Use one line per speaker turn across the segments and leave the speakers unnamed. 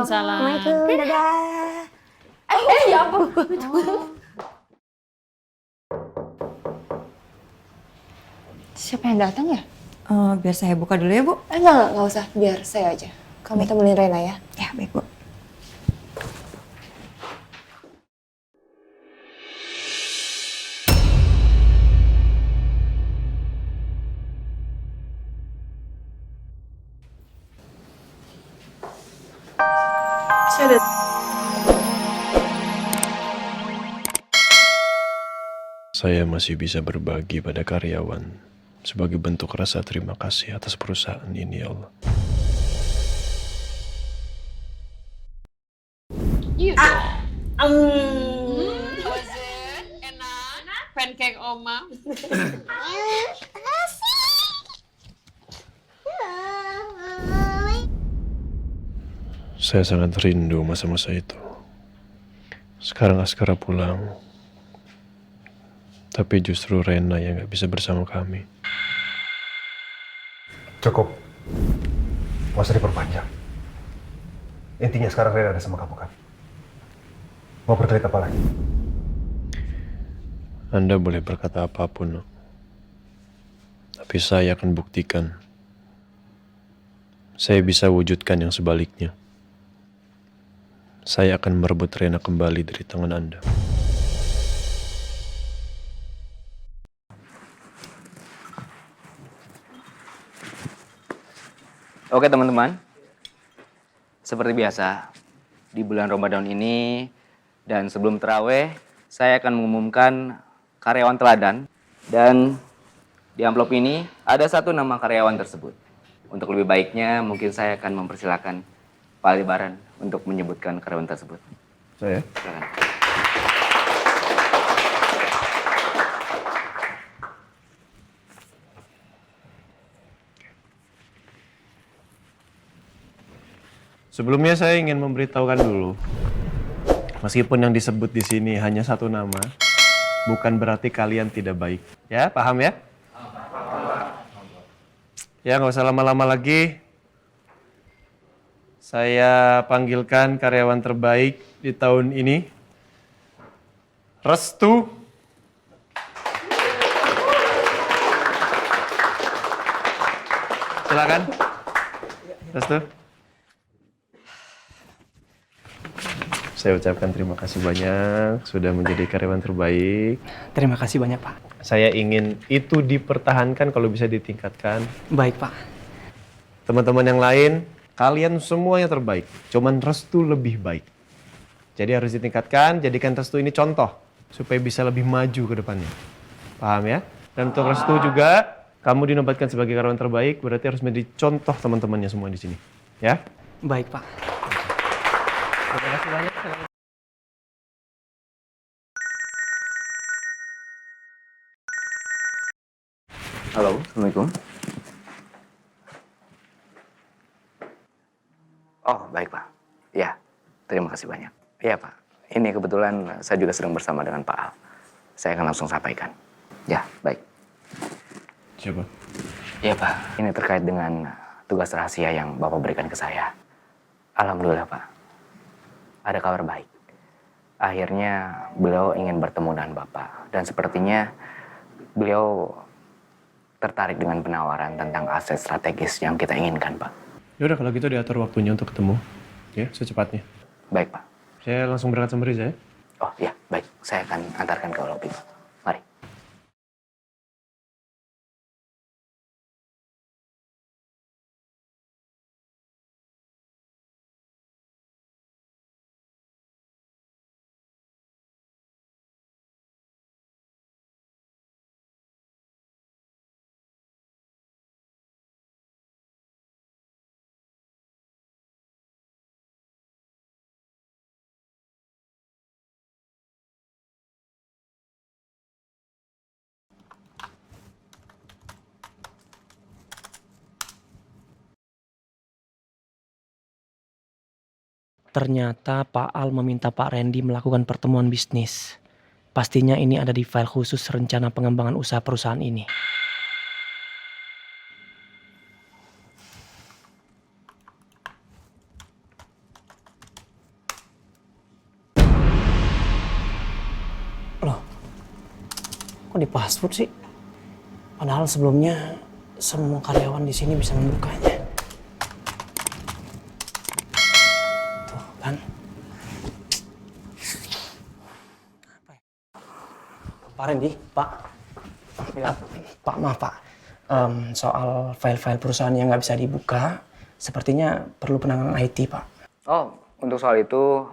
Waalaikumsalam.
Dadah.
Ya ampun.
Siapa yang datang ya?
Biar saya buka dulu ya, Bu.
Enggak usah. Biar saya aja. Kamu temenin Rena ya.
Ya, baik, Bu.
Saya masih bisa berbagi pada karyawan sebagai bentuk rasa terima kasih atas perusahaan ini, ya Allah.
Was it? Enak? Pancake Oma.
Saya sangat rindu masa-masa itu. Sekarang Askara pulang, tapi justru Rena yang gak bisa bersama kami.
Cukup. Gak usah diperpanjang. Intinya sekarang Rena ada sama kamu kan? Mau berkelit apa lagi?
Anda boleh berkata apapun, Nok. Tapi saya akan buktikan. Saya bisa wujudkan yang sebaliknya. Saya akan merebut Rena kembali dari tangan Anda.
Oke teman-teman, seperti biasa, di bulan Ramadan ini dan sebelum terawih, saya akan mengumumkan karyawan teladan. Dan di amplop ini ada satu nama karyawan tersebut. Untuk lebih baiknya, mungkin saya akan mempersilahkan Pak Aldebaran untuk menyebutkan karyawan tersebut.
Saya?
Silakan.
Sebelumnya saya ingin memberitahukan dulu, meskipun yang disebut di sini hanya satu nama, bukan berarti kalian tidak baik. Ya, paham ya? Ya, nggak usah lama-lama lagi. Saya panggilkan karyawan terbaik di tahun ini, Restu. Silakan, Restu. Saya ucapkan terima kasih banyak sudah menjadi karyawan terbaik.
Terima kasih banyak, Pak.
Saya ingin itu dipertahankan kalau bisa ditingkatkan.
Baik, Pak.
Teman-teman yang lain, kalian semuanya terbaik. Cuman Restu lebih baik. Jadi harus ditingkatkan, jadikan Restu ini contoh supaya bisa lebih maju ke depannya. Paham ya? Dan untuk Restu juga, kamu dinobatkan sebagai karyawan terbaik, berarti harus menjadi contoh teman-temannya semua di sini. Ya?
Baik, Pak.
Terima kasih banyak.
Halo, Assalamualaikum. Oh, baik Pak. Ya, terima kasih banyak. Iya Pak, ini kebetulan saya juga sedang bersama dengan Pak Al. Saya akan langsung sampaikan. Ya, baik.
Siapa?
Iya Pak, ini terkait dengan tugas rahasia yang Bapak berikan ke saya. Alhamdulillah Pak, ada kabar baik. Akhirnya beliau ingin bertemu dengan Bapak. Dan sepertinya beliau tertarik dengan penawaran tentang aset strategis yang kita inginkan, Pak.
Yaudah kalau gitu diatur waktunya untuk ketemu. Ya, secepatnya.
Baik, Pak.
Saya langsung berangkat sama Riza ya.
Oh iya, baik. Saya akan antarkan ke lobi. Mari.
Ternyata Pak Al meminta Pak Randy melakukan pertemuan bisnis. Pastinya ini ada di file khusus rencana pengembangan usaha perusahaan ini. kok di password sih? Padahal sebelumnya semua karyawan di sini bisa membukanya. Tuh kan. Apa ya? Pak Randy, Pak. Ya. Pak, maaf Pak. Soal file-file perusahaan yang nggak bisa dibuka, sepertinya perlu penanganan IT, Pak.
Oh, untuk soal itu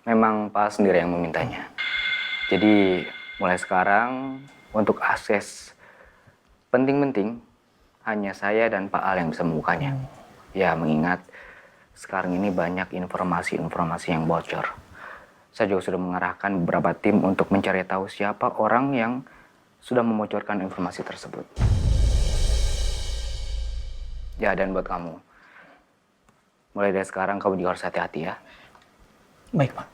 memang Pak sendiri yang memintanya. Jadi mulai sekarang untuk akses penting-penting hanya saya dan Pak Al yang bisa membukanya. Ya, mengingat sekarang ini banyak informasi-informasi yang bocor. Saya juga sudah mengarahkan beberapa tim untuk mencari tahu siapa orang yang sudah membocorkan informasi tersebut. Ya, dan buat kamu, mulai dari sekarang kamu juga harus hati-hati ya.
Baik, Pak.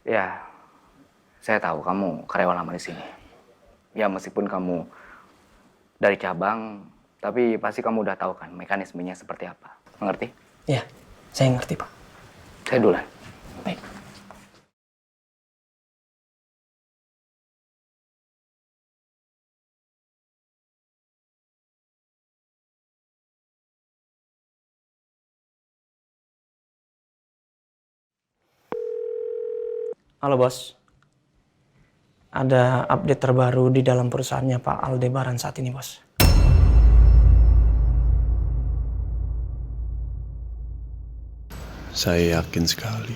Ya, saya tahu kamu karyawan lama di sini. Ya, meskipun kamu dari cabang, tapi pasti kamu udah tahu kan mekanismenya seperti apa. Mengerti?
Ya, saya ngerti, Pak.
Saya duluan.
Baik. Halo, Bos. Ada update terbaru di dalam perusahaannya Pak Aldebaran saat ini, Bos.
Saya yakin sekali,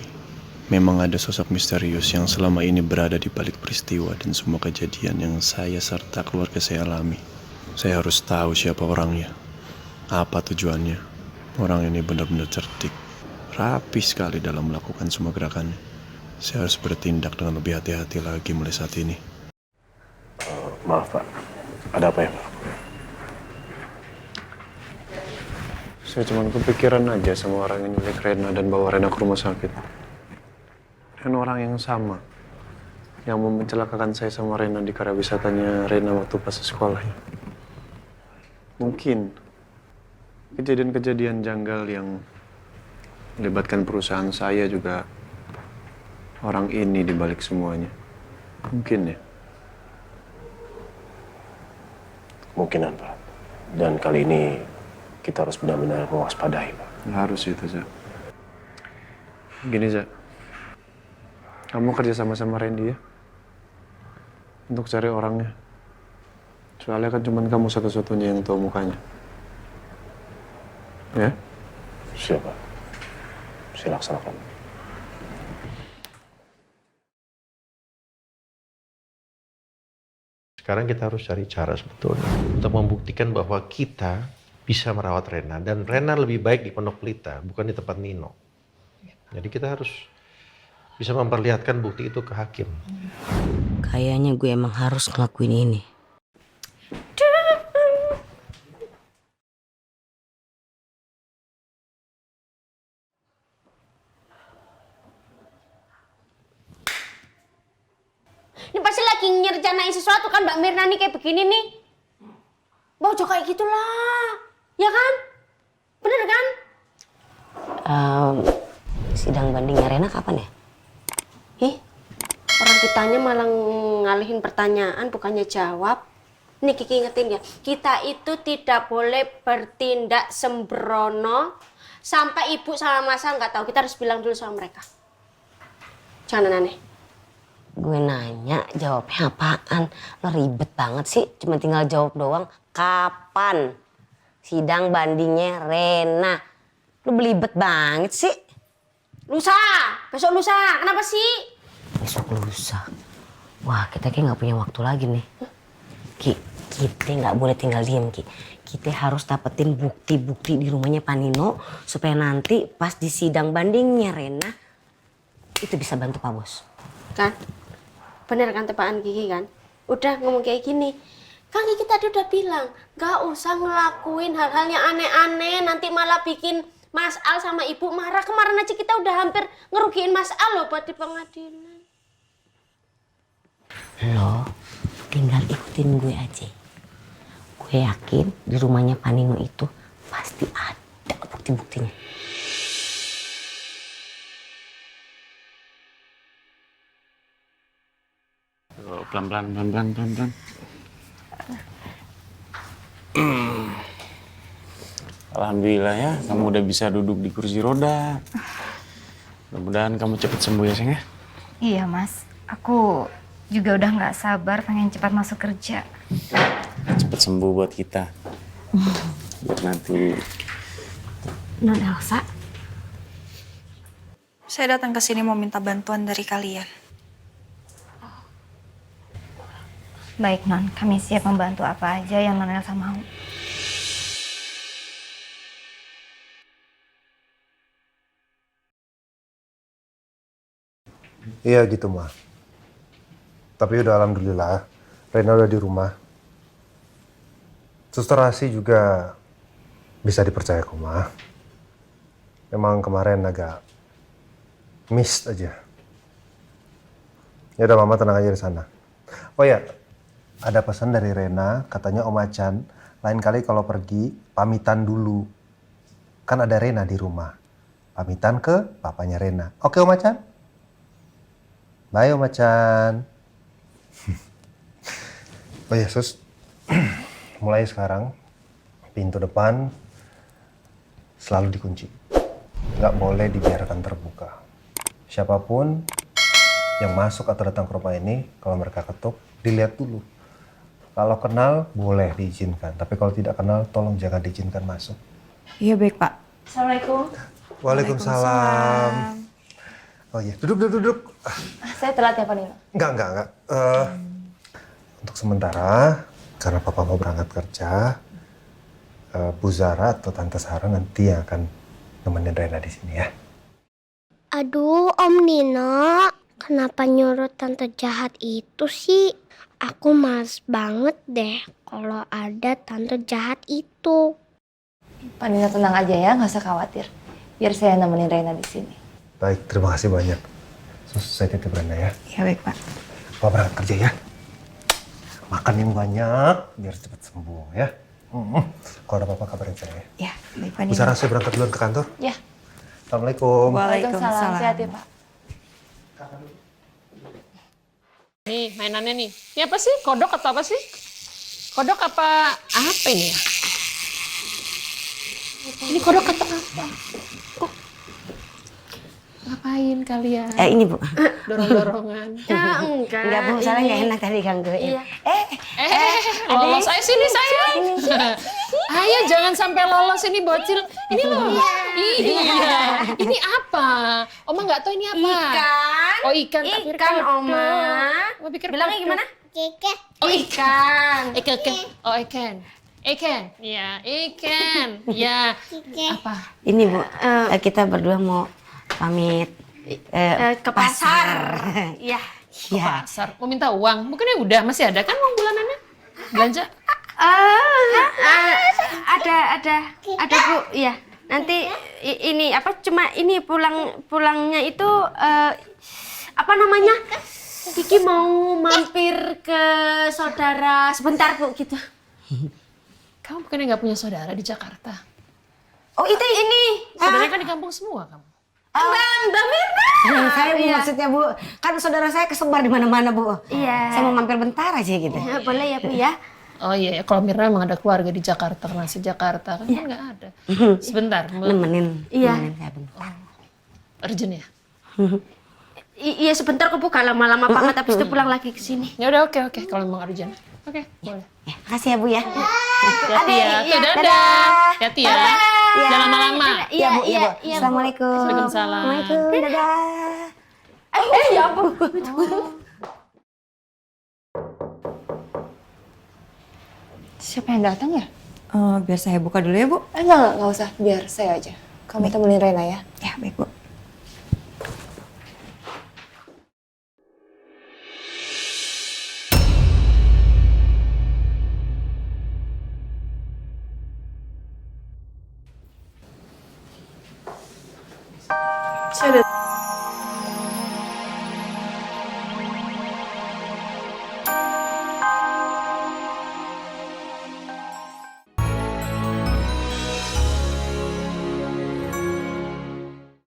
memang ada sosok misterius yang selama ini berada di balik peristiwa dan semua kejadian yang saya serta keluarga saya alami. Saya harus tahu siapa orangnya, apa tujuannya. Orang ini benar-benar cerdik, rapi sekali dalam melakukan semua gerakannya. Saya harus bertindak dengan lebih hati-hati lagi mulai saat ini.
Maaf Pak, ada apa ya Pak?
Saya cuma kepikiran aja sama orang yang nyulik Rena dan bawa Rena ke rumah sakit. Dan orang yang sama, yang mau mencelakakan saya sama Rena di karya wisatanya Rena waktu pas sekolahnya. Mungkin kejadian-kejadian janggal yang melibatkan perusahaan saya juga orang ini di balik semuanya. Mungkin ya.
Kemungkinan Pak. Dan kali ini kita harus benar-benar mewaspadai Pak.
Harus itu, Zak. Gini, Zak. Kamu kerja sama Randy ya? Untuk cari orangnya. Soalnya kan cuma kamu satu-satunya yang tahu mukanya. Ya?
Siap Pak. Saya laksanakan.
Sekarang kita harus cari cara sebetulnya untuk membuktikan bahwa kita bisa merawat Rena dan Rena lebih baik di Pondok Pelita, bukan di tempat Nino. Jadi kita harus bisa memperlihatkan bukti itu ke hakim.
Kayaknya gue emang harus ngelakuin ini.
Ini pasti lagi ngerjanain sesuatu kan Mbak Mirna nih kayak begini nih. Bocok kayak gitulah. Ya kan? Bener kan?
Sidang bandingnya Rena kapan ya?
Orang kitanya malah ngalihin pertanyaan bukannya jawab. Nih Kiki ingetin ya, kita itu tidak boleh bertindak sembrono sampai ibu sama Mas Al nggak tahu. Kita harus bilang dulu sama mereka. Jangan aneh.
Gue nanya jawabnya apaan? Lo ribet banget sih, cuma tinggal jawab doang. Kapan sidang bandingnya Rena? Lo belibet banget sih.
Lusa, besok lusa. Kenapa sih?
Besok lusa. Wah, kita kayak nggak punya waktu lagi nih. Ki, kita nggak boleh tinggal diem Ki. Kita harus dapetin bukti-bukti di rumahnya Panino supaya nanti pas di sidang bandingnya Rena itu bisa bantu Pak Bos.
Kan? Bener kan tepaan Kiki kan? Udah ngomong kayak gini. Kan Kiki tadi udah bilang, gak usah ngelakuin hal-hal yang aneh-aneh, nanti malah bikin Mas Al sama Ibu marah. Kemarin aja kita udah hampir ngerugiin Mas Al loh buat di pengadilan.
Lo tinggal ikutin gue aja. Gue yakin di rumahnya Panino itu pasti ada bukti-buktinya.
Pelan-pelan.
Alhamdulillah ya, kamu udah bisa duduk di kursi roda. Mudah-mudahan kamu cepat sembuh ya, sayang ya.
Iya, Mas. Aku juga udah nggak sabar pengen cepat masuk kerja.
Cepat sembuh buat kita. Biar nanti...
Non Elsa,
Saya datang ke sini mau minta bantuan dari kalian.
baik Non. Kami siap membantu apa aja yang Non Elsa mau.
Iya gitu, Ma. Tapi udah alhamdulillah, Rena udah di rumah. Suster Asi juga bisa dipercaya kok, Ma. Memang kemarin agak miss aja. Ya udah, Mama tenang aja di sana. Oh ya, ada pesan dari Rena, katanya Om Acan, lain kali kalau pergi pamitan dulu. Kan ada Rena di rumah. Pamitan ke papanya Rena. Oke, Om Acan? Bye, Om Acan. Oh ya, Sus. Mulai sekarang, pintu depan selalu dikunci. Nggak boleh dibiarkan terbuka. Siapapun yang masuk atau datang ke rumah ini, kalau mereka ketuk, dilihat dulu. Kalau kenal, boleh diizinkan. Tapi kalau tidak kenal, tolong jangan diizinkan masuk.
Iya baik Pak.
Assalamualaikum.
Waalaikumsalam. Oh iya, duduk.
Saya telat ya, Pak Nino?
Enggak. Untuk sementara, karena Papa mau berangkat kerja, Bu Zara atau Tante Sarah nanti yang akan nemenin Rena di sini ya.
Aduh, Om Nino, kenapa nyuruh tante jahat itu sih? Aku males banget deh kalau ada tante jahat itu.
Pak Nino tenang aja ya, nggak usah khawatir. Biar saya nemenin Rena di sini.
Baik, terima kasih banyak. Sus, saya titip Rena ya.
Iya baik Pak.
Papa berangkat kerja ya. Makan yang banyak, biar cepat sembuh ya. Kalau ada apa-apa kabarin saya ya.
Ya, baik Pak
Bu
Nino.
Zara, saya berangkat duluan ke kantor.
Ya.
Assalamualaikum.
Waalaikumsalam. Sehat ya, Pak.
Nih, mainannya nih. Ini apa sih? Kodok atau apa sih? Kodok apa ini ya? Ini kodok atau apa? Kok? Ngapain kalian?
Ini Bu.
Dorong-dorongan.
Ya, enggak.
Enggak Bu, soalnya nggak
ini.
enak tadi gangguin.
Iya.
Lolos ayo sini saya. Ayo jangan sampai lolos ini bocil. Ini loh. Iya. Ini apa? Oma nggak tahu ini apa.
Ikan.
Oh ikan. tak pikir
Ikan,
kodok.
Oma.
Oma pikir
Bilangnya
kodok.
gimana?
Keke.
Oh
Ikan.
Ikan. Oh ikan. Ikan. Iya, ikan. Ya. Apa?
Ini Bu, kita berdua mau pamit
Ke pasar. Iya.
Ke pasar. Mau minta uang. Bukannya udah masih ada kan uang bulanannya? Belanja?
Ada Bu, iya. Nanti ini apa cuma ini pulangnya itu apa namanya? Kiki mau mampir ke saudara sebentar Bu gitu.
Kamu bukannya nggak punya saudara di Jakarta?
Oh itu ini.
Saudaranya kan di kampung semua kamu.
Mbak Mirna.
Saya Bu maksudnya Bu, kan saudara saya kesebar di mana-mana Bu.
Iya.
Saya mau mampir bentar aja gitu.
Ya, boleh ya Bu ya.
Oh iya, kalau Mirna emang ada keluarga di Jakarta, karena si Jakarta kan nggak ada. Sebentar,
Nemenin
Iya.
saya bentar.
Urgent ya?
Iya sebentar kok Bu, gak lama-lama banget habis itu pulang lagi ke sini.
Ya udah oke, kalau memang urgent. Oke, boleh.
Ya, makasih ya Bu ya.
Hati ya. Tuh,
iya,
dadah. Hati ya.
Iya.
Jangan lama-lama.
Iya Bu, iya Bu.
iya, Bu.
Assalamualaikum.
Waalaikumsalam.
Assalamualaikum. Dadah.
Ya ampun.
Siapa yang datang ya?
Biar saya buka dulu ya Bu.
Enggak usah. Biar saya aja. Kamu temenin Rena ya.
Ya baik Bu.
Saya udah